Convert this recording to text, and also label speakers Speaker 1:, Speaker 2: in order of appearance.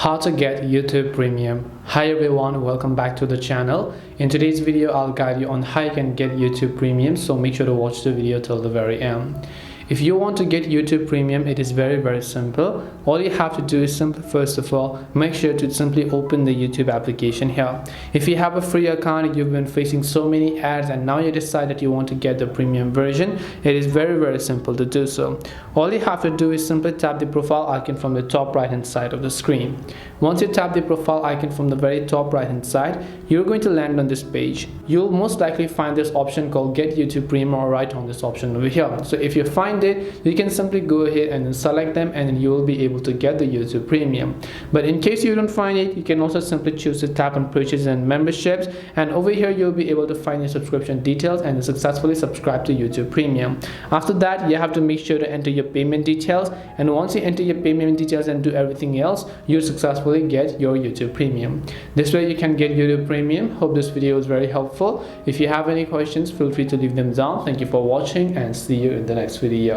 Speaker 1: How to get YouTube Premium. Hi everyone, welcome back to the channel. In today's video I'll guide you on how you can get YouTube Premium, so make sure to watch the video till the very end. If you want to get YouTube Premium, it is very simple. All you have to do is simply, first of all, make sure to simply open the YouTube application here. If you have a free account, you've been facing so many ads and now you decide that you want to get the premium version, it is very simple to do so. All you have to do is simply tap the profile icon from the top right hand side of the screen. Once you tap the profile icon from the very top right hand side, you're going to land on this page. You'll most likely find this option called Get YouTube Premium right on this option over here. So if you find it, you can simply go ahead and then select them and then you will be able to get the YouTube Premium. But in case you don't find it, you can also simply choose to tap on purchase and memberships, and over here you'll be able to find your subscription details and successfully subscribe to YouTube Premium. After that, you have to make sure to enter your payment details, and once you enter your payment details and do everything else, you successfully get your YouTube Premium. This way you can get YouTube Premium. Hope this video was very helpful. If you have any questions, feel free to leave them down. Thank you for watching and see you in the next video.